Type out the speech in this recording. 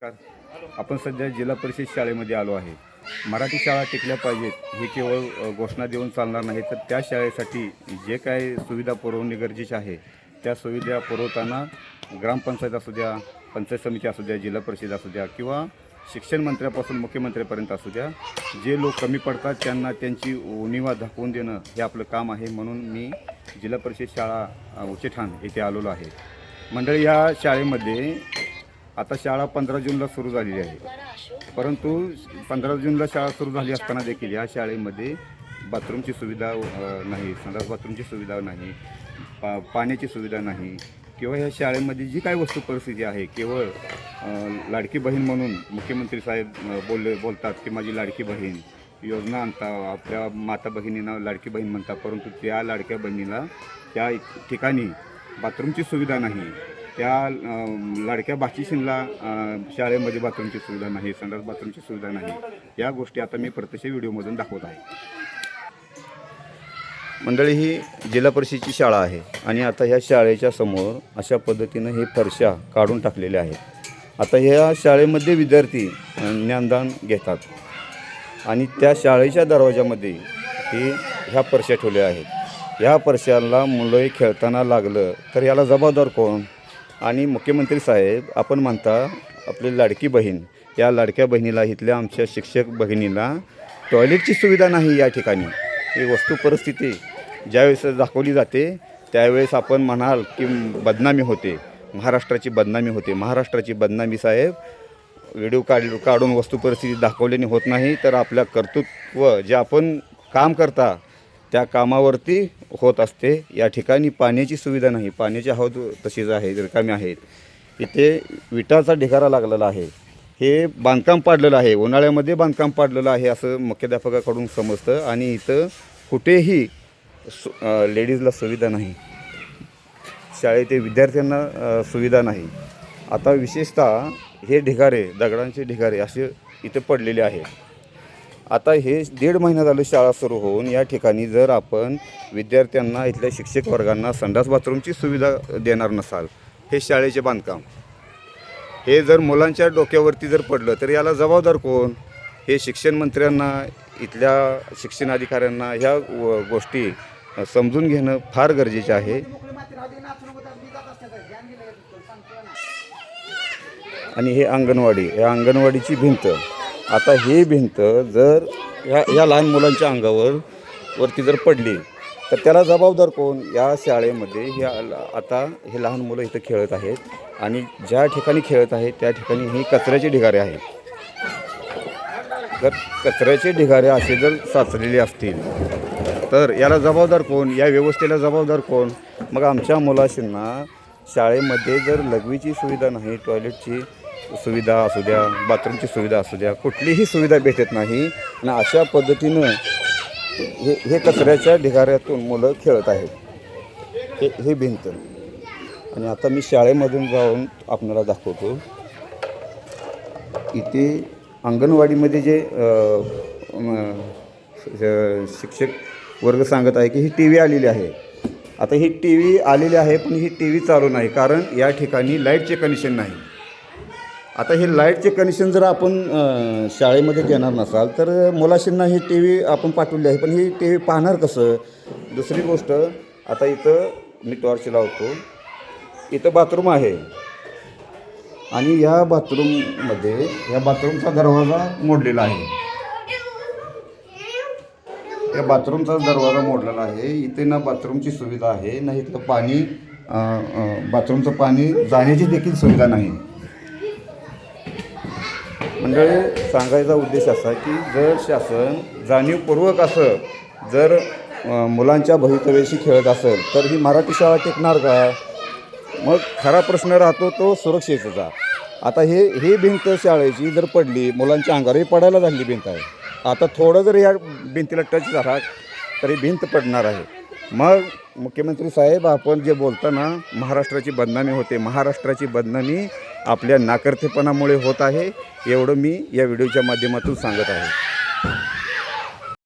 आपण सध्या जिल्हा परिषद शाळेमध्ये आलो आहे. मराठी शाळा टिकल्या पाहिजेत हे केवळ घोषणा देऊन चालणार नाही, तर त्या शाळेसाठी जे काही सुविधा पुरवणे गरजेचे आहे त्या सुविधा पुरवताना ग्रामपंचायत असू द्या, पंचायत समिती असू द्या, जिल्हा परिषद असू द्या किंवा शिक्षण मंत्र्यापासून मुख्यमंत्र्यापर्यंत असू द्या, जे लोक कमी पडतात त्यांना त्यांची उणिवा दाखवून देणं हे आपलं काम आहे. म्हणून मी जिल्हा परिषद शाळा उचेठाण येथे आलेलो आहे. मंडळी, या शाळेमध्ये आता शाळा 15 जूनला सुरू झालेली आहे, परंतु 15 जूनला शाळा सुरू झाली असताना देखील या शाळेमध्ये बाथरूमची सुविधा नाही, संडास बाथरूमची सुविधा नाही, पाण्याची सुविधा नाही किंवा ह्या शाळेमध्ये जी काही वस्तू परिस्थिती आहे, केवळ लाडकी बहीण म्हणून मुख्यमंत्री साहेब बोलतात की माझी लाडकी बहीण योजना आणता, आपल्या माता बहिणींना लाडकी बहीण म्हणतात, परंतु त्या लाडक्या बहिणीला त्या ठिकाणी बाथरूमची सुविधा नाही, त्या लाडक्या बाचिशींना शाळेमध्ये बाथरूमची सुविधा नाही, संडास बाथरूमची सुविधा नाही. या गोष्टी आता मी प्रत्यक्ष व्हिडिओमधून दाखवत आहे. मंडळी, ही जिल्हा परिषदेची शाळा आहे आणि आता ह्या शाळेच्या समोर अशा पद्धतीनं हे फरशा काढून टाकलेल्या आहेत. आता ह्या शाळेमध्ये विद्यार्थी ज्ञानदान घेतात आणि त्या शाळेच्या दरवाजामध्ये ह्या फरशा ठेवल्या आहेत. ह्या फरशाला मुलं खेळताना लागलं तर याला जबाबदार कोण? आणि मुख्यमंत्री साहेब आपण म्हणता आपली लाडकी बहीण, या लाडक्या बहिणीला, इथल्या आमच्या शिक्षक बहिणीला टॉयलेटची सुविधा नाही या ठिकाणी. ही वस्तू परिस्थिती ज्यावेळेस दाखवली जाते त्यावेळेस आपण म्हणाल की बदनामी होते, महाराष्ट्राची बदनामी होते. महाराष्ट्राची बदनामी साहेब व्हिडिओ काढून वस्तू परिस्थिती दाखवल्याने होत नाही, तर आपल्या कर्तृत्व जे आपण काम करता त्या कामावरती होत असते. या ठिकाणी पाण्याची सुविधा नाही, पाण्याचे हौद तशीच आहे, रिकामी आहेत. इथे विटाचा ढिगारा लागलेला आहे, हे बांधकाम पाडलेलं आहे, उन्हाळ्यामध्ये बांधकाम पाडलेलं आहे असं मुख्याध्यापकाकडून समजतं. आणि इथं कुठेही लेडीजला सुविधा नाही, शाळेतील विद्यार्थ्यांना सुविधा नाही. आता विशेषतः हे ढिगारे, दगडांचे ढिगारे असे इथे पडलेले आहेत. आता हे 1.5 महिना झालं शाळा सुरू होऊन या ठिकाणी जर आपण विद्यार्थ्यांना, इथल्या शिक्षक वर्गांना संडास बाथरूमची सुविधा देणार नसाल, हे शाळेचे बांधकाम हे जर मुलांच्या डोक्यावरती जर पडलं तर याला जबाबदार कोण? हे शिक्षण मंत्र्यांना, इथल्या शिक्षण अधिकाऱ्यांना ह्या गोष्टी समजून घेणं फार गरजेचे आहे. आणि हे अंगणवाडी, या अंगणवाडीची भिंत, आता ही भिंत जर या लहान मुलांच्या वरती जर पडली तर त्याला जबाबदार कोण? या शाळेमध्ये आता हे लहान मुलं इथं खेळत आहेत आणि ज्या ठिकाणी खेळत आहेत त्या ठिकाणी ही कचऱ्याचे ढिगारे आहेत. जर कचऱ्याचे ढिगारे असे जर साचलेले असतील तर याला जबाबदार कोण? या व्यवस्थेला जबाबदार कोण? मग आमच्या मुलांना शाळेमध्ये जर लघवीची सुविधा नाही, टॉयलेटची सुविधा असू द्या, बाथरूमची सुविधा असू द्या, कुठलीही सुविधा भेटत नाही आणि अशा पद्धतीनं हे कचऱ्याच्या ढिगाऱ्यातून मुलं खेळत आहेत. हे भिंत. आणि आता मी शाळेमधून जाऊन आपल्याला दाखवतो. इथे अंगणवाडीमध्ये जे शिक्षक वर्ग सांगत आहे की ही टी व्ही आलेली आहे. आता ही टी व्ही आलेली आहे, पण ही टी व्ही चालू नाही, कारण या ठिकाणी लाईटचे कनेक्शन नाही. आता हे लाईटचे कनेक्शन जर आपण शाळेमध्ये देणार नसाल तर मुलांना ही टी व्ही आपण पाठवली आहे, पण ही टी व्ही पाहणार कसं? दुसरी गोष्ट, आता इथं मी टॉर्च लावतो, इथं बाथरूम आहे आणि या बाथरूममध्ये या बाथरूमचा दरवाजा मोडलेला आहे. या बाथरूमचा दरवाजा मोडलेला आहे. इथे ना बाथरूमची सुविधा आहे, ना इथलं पाणी, बाथरूमचं पाणी जाण्याची देखील सुविधा नाही. म्हणजे सांगायचा उद्देश असा की जर शासन जाणीवपूर्वक असं जर मुलांच्या भवितव्याशी खेळत असेल तर ही मराठी शाळा टिकणार का? मग खरा प्रश्न राहतो तो सुरक्षेचा. आता ही भिंत शाळेची जर पडली, मुलांच्या अंगावरही पडायला झाली भिंत आहे. आता थोडं जर या भिंतीला टच झाला तरी भिंत पडणार आहे. मग मुख्यमंत्री साहेब, आपण जे बोलताना महाराष्ट्राची बदनामी होते, महाराष्ट्राची बदनामी आपल्या नाकर्तेपणामुळे होत आहे, एवढं मी या व्हिडिओच्या माध्यमातून सांगत आहे.